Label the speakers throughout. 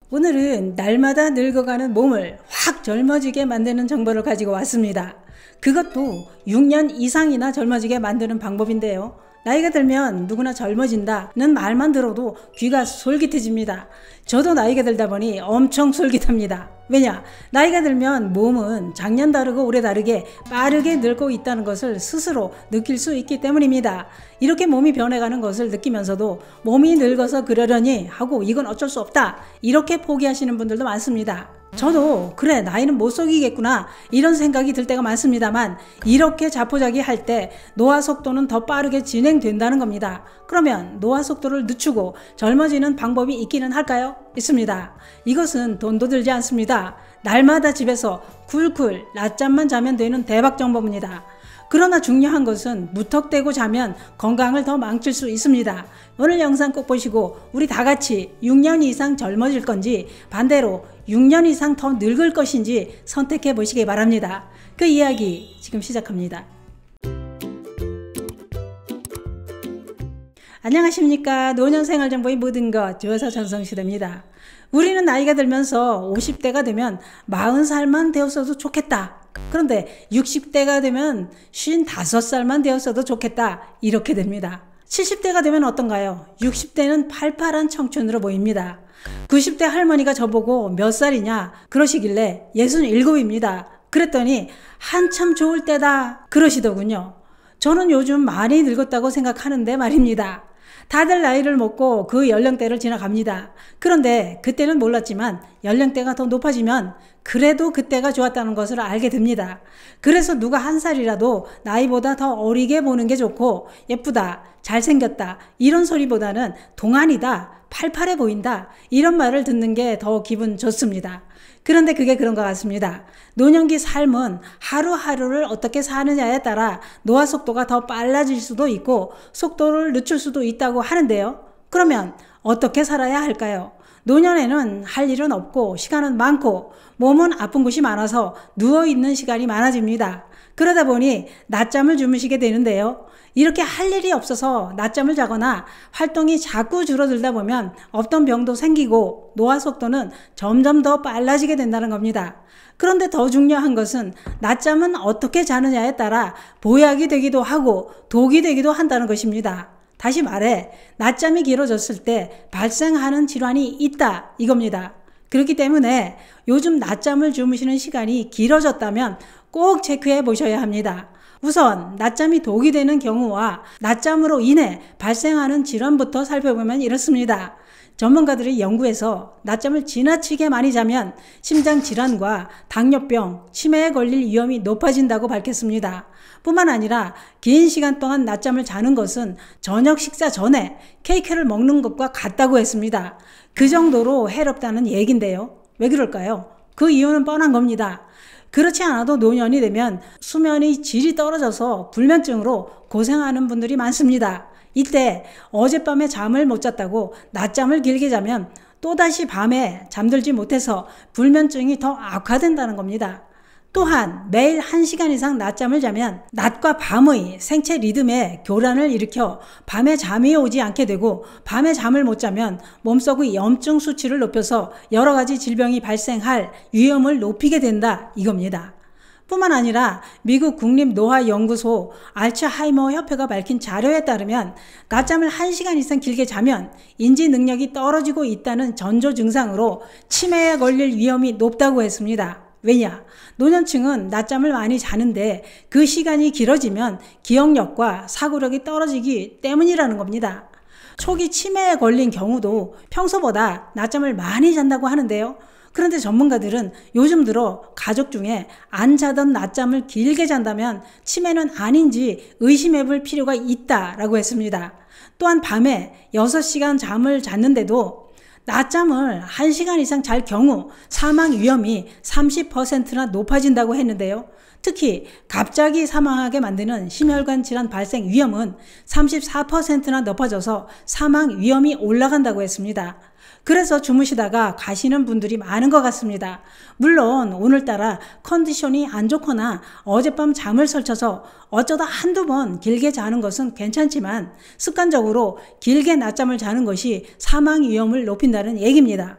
Speaker 1: 오늘은 날마다 늙어가는 몸을 확 젊어지게 만드는 정보를 가지고 왔습니다. 그것도 6년 이상이나 젊어지게 만드는 방법인데요. 나이가 들면 누구나 젊어진다는 말만 들어도 귀가 솔깃해집니다. 저도 나이가 들다 보니 엄청 솔깃합니다. 왜냐? 나이가 들면 몸은 작년 다르고 올해 다르게 빠르게 늙고 있다는 것을 스스로 느낄 수 있기 때문입니다. 이렇게 몸이 변해가는 것을 느끼면서도 몸이 늙어서 그러려니 하고 이건 어쩔 수 없다 이렇게 포기하시는 분들도 많습니다. 저도 그래 나이는 못 속이겠구나 이런 생각이 들 때가 많습니다만 이렇게 자포자기할 때 노화 속도는 더 빠르게 진행된다는 겁니다. 그러면 노화 속도를 늦추고 젊어지는 방법이 있기는 할까요? 있습니다. 이것은 돈도 들지 않습니다. 날마다 집에서 쿨쿨 낮잠만 자면 되는 대박 정보입니다. 그러나 중요한 것은 무턱대고 자면 건강을 더 망칠 수 있습니다. 오늘 영상 꼭 보시고 우리 다 같이 6년 이상 젊어질 건지 반대로 6년 이상 더 늙을 것인지 선택해 보시기 바랍니다. 그 이야기 지금 시작합니다. 안녕하십니까. 노년생활정보의 모든 것 주여사 전성시대입니다. 우리는 나이가 들면서 50대가 되면 40살만 되었어도 좋겠다. 그런데 60대가 되면 55살만 되었어도 좋겠다. 이렇게 됩니다. 70대가 되면 어떤가요? 60대는 팔팔한 청춘으로 보입니다. 90대 할머니가 저보고 몇 살이냐 그러시길래 67입니다. 그랬더니 한참 좋을 때다 그러시더군요. 저는 요즘 많이 늙었다고 생각하는데 말입니다. 다들 나이를 먹고 그 연령대를 지나갑니다. 그런데 그때는 몰랐지만 연령대가 더 높아지면 그래도 그때가 좋았다는 것을 알게 됩니다. 그래서 누가 한 살이라도 나이보다 더 어리게 보는 게 좋고 예쁘다, 잘생겼다 이런 소리보다는 동안이다, 팔팔해 보인다 이런 말을 듣는 게 더 기분 좋습니다. 그런데 그게 그런 것 같습니다. 노년기 삶은 하루하루를 어떻게 사느냐에 따라 노화 속도가 더 빨라질 수도 있고 속도를 늦출 수도 있다고 하는데요. 그러면 어떻게 살아야 할까요? 노년에는 할 일은 없고 시간은 많고 몸은 아픈 곳이 많아서 누워있는 시간이 많아집니다. 그러다 보니 낮잠을 주무시게 되는데요. 이렇게 할 일이 없어서 낮잠을 자거나 활동이 자꾸 줄어들다 보면 없던 병도 생기고 노화 속도는 점점 더 빨라지게 된다는 겁니다. 그런데 더 중요한 것은 낮잠은 어떻게 자느냐에 따라 보약이 되기도 하고 독이 되기도 한다는 것입니다. 다시 말해 낮잠이 길어졌을 때 발생하는 질환이 있다 이겁니다. 그렇기 때문에 요즘 낮잠을 주무시는 시간이 길어졌다면 꼭 체크해 보셔야 합니다. 우선 낮잠이 독이 되는 경우와 낮잠으로 인해 발생하는 질환부터 살펴보면 이렇습니다. 전문가들의 연구에서 낮잠을 지나치게 많이 자면 심장질환과 당뇨병, 치매에 걸릴 위험이 높아진다고 밝혔습니다. 뿐만 아니라 긴 시간 동안 낮잠을 자는 것은 저녁 식사 전에 케이크를 먹는 것과 같다고 했습니다. 그 정도로 해롭다는 얘긴데요. 왜 그럴까요? 그 이유는 뻔한 겁니다. 그렇지 않아도 노년이 되면 수면의 질이 떨어져서 불면증으로 고생하는 분들이 많습니다. 이때 어젯밤에 잠을 못 잤다고 낮잠을 길게 자면 또다시 밤에 잠들지 못해서 불면증이 더 악화된다는 겁니다. 또한 매일 1시간 이상 낮잠을 자면 낮과 밤의 생체 리듬에 교란을 일으켜 밤에 잠이 오지 않게 되고 밤에 잠을 못 자면 몸속의 염증 수치를 높여서 여러 가지 질병이 발생할 위험을 높이게 된다 이겁니다. 뿐만 아니라 미국 국립노화연구소 알츠하이머 협회가 밝힌 자료에 따르면 낮잠을 1시간 이상 길게 자면 인지 능력이 떨어지고 있다는 전조 증상으로 치매에 걸릴 위험이 높다고 했습니다. 왜냐? 노년층은 낮잠을 많이 자는데 그 시간이 길어지면 기억력과 사고력이 떨어지기 때문이라는 겁니다. 초기 치매에 걸린 경우도 평소보다 낮잠을 많이 잔다고 하는데요. 그런데 전문가들은 요즘 들어 가족 중에 안 자던 낮잠을 길게 잔다면 치매는 아닌지 의심해 볼 필요가 있다라고 했습니다. 또한 밤에 6시간 잠을 잤는데도 낮잠을 1시간 이상 잘 경우 사망 위험이 30%나 높아진다고 했는데요. 특히 갑자기 사망하게 만드는 심혈관 질환 발생 위험은 34%나 높아져서 사망 위험이 올라간다고 했습니다. 그래서 주무시다가 가시는 분들이 많은 것 같습니다. 물론 오늘따라 컨디션이 안 좋거나 어젯밤 잠을 설쳐서 어쩌다 한두 번 길게 자는 것은 괜찮지만 습관적으로 길게 낮잠을 자는 것이 사망 위험을 높인다는 얘기입니다.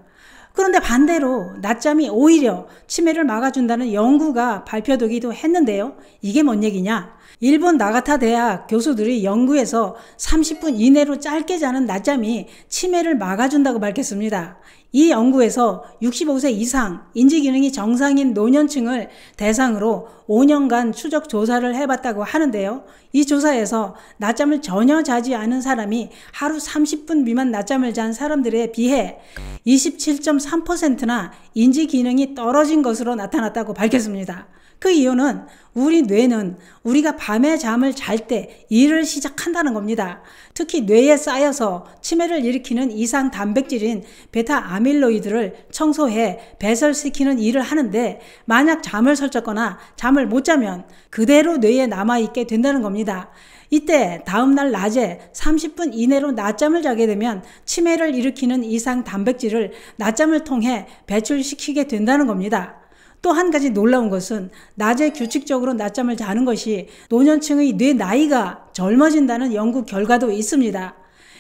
Speaker 1: 그런데 반대로 낮잠이 오히려 치매를 막아준다는 연구가 발표되기도 했는데요. 이게 뭔 얘기냐? 일본 나가타 대학 교수들이 연구에서 30분 이내로 짧게 자는 낮잠이 치매를 막아준다고 밝혔습니다. 이 연구에서 65세 이상 인지기능이 정상인 노년층을 대상으로 5년간 추적 조사를 해봤다고 하는데요. 이 조사에서 낮잠을 전혀 자지 않은 사람이 하루 30분 미만 낮잠을 잔 사람들에 비해 27.3%나 인지기능이 떨어진 것으로 나타났다고 밝혔습니다. 그 이유는 우리 뇌는 우리가 밤에 잠을 잘 때 일을 시작한다는 겁니다. 특히 뇌에 쌓여서 치매를 일으키는 이상 단백질인 베타 아밀로이드를 청소해 배설시키는 일을 하는데 만약 잠을 설쳤거나 잠을 못 자면 그대로 뇌에 남아있게 된다는 겁니다. 이때 다음날 낮에 30분 이내로 낮잠을 자게 되면 치매를 일으키는 이상 단백질을 낮잠을 통해 배출시키게 된다는 겁니다. 또 한 가지 놀라운 것은 낮에 규칙적으로 낮잠을 자는 것이 노년층의 뇌 나이가 젊어진다는 연구 결과도 있습니다.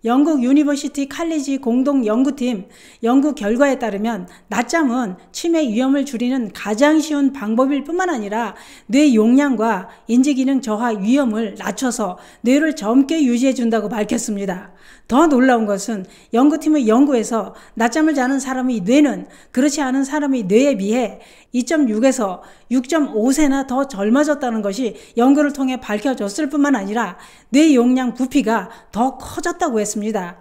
Speaker 1: 영국 유니버시티 칼리지 공동 연구팀 연구 결과에 따르면 낮잠은 치매 위험을 줄이는 가장 쉬운 방법일 뿐만 아니라 뇌 용량과 인지기능 저하 위험을 낮춰서 뇌를 젊게 유지해 준다고 밝혔습니다. 더 놀라운 것은 연구팀의 연구에서 낮잠을 자는 사람의 뇌는 그렇지 않은 사람의 뇌에 비해 2.6에서 6.5세나 더 젊어졌다는 것이 연구를 통해 밝혀졌을 뿐만 아니라 뇌 용량 부피가 더 커졌다고 했습니다.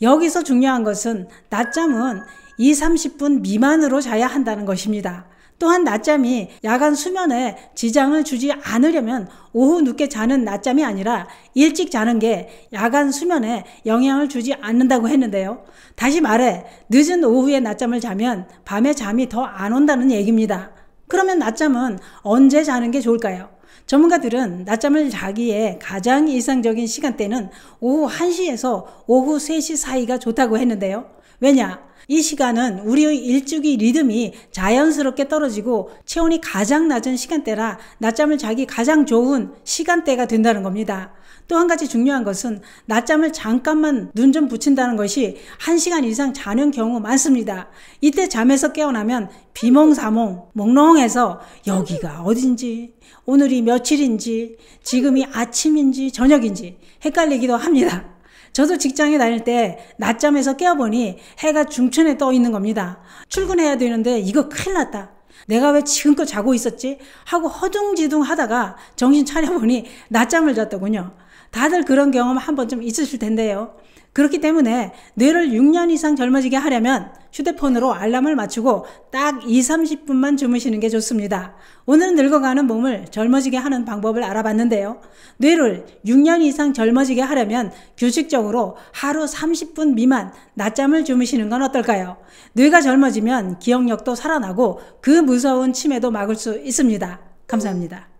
Speaker 1: 여기서 중요한 것은 낮잠은 20-30분 미만으로 자야 한다는 것입니다. 또한 낮잠이 야간 수면에 지장을 주지 않으려면 오후 늦게 자는 낮잠이 아니라 일찍 자는 게 야간 수면에 영향을 주지 않는다고 했는데요. 다시 말해 늦은 오후에 낮잠을 자면 밤에 잠이 더 안 온다는 얘기입니다. 그러면 낮잠은 언제 자는 게 좋을까요? 전문가들은 낮잠을 자기에 가장 이상적인 시간대는 오후 1시에서 오후 3시 사이가 좋다고 했는데요. 왜냐? 이 시간은 우리의 일주기 리듬이 자연스럽게 떨어지고 체온이 가장 낮은 시간대라 낮잠을 자기 가장 좋은 시간대가 된다는 겁니다. 또 한 가지 중요한 것은 낮잠을 잠깐만 눈 좀 붙인다는 것이 1시간 이상 자는 경우 많습니다. 이때 잠에서 깨어나면 비몽사몽 몽롱해서 여기가 어딘지 오늘이 며칠인지 지금이 아침인지 저녁인지 헷갈리기도 합니다. 저도 직장에 다닐 때 낮잠에서 깨어보니 해가 중천에 떠 있는 겁니다. 출근해야 되는데 이거 큰일 났다. 내가 왜 지금껏 자고 있었지? 하고 허둥지둥 하다가 정신 차려보니 낮잠을 잤더군요. 다들 그런 경험 한 번쯤 있으실 텐데요. 그렇기 때문에 뇌를 6년 이상 젊어지게 하려면 휴대폰으로 알람을 맞추고 딱 20-30분만 주무시는 게 좋습니다. 오늘은 늙어가는 몸을 젊어지게 하는 방법을 알아봤는데요. 뇌를 6년 이상 젊어지게 하려면 규칙적으로 하루 30분 미만 낮잠을 주무시는 건 어떨까요? 뇌가 젊어지면 기억력도 살아나고 그 무서운 치매도 막을 수 있습니다. 감사합니다.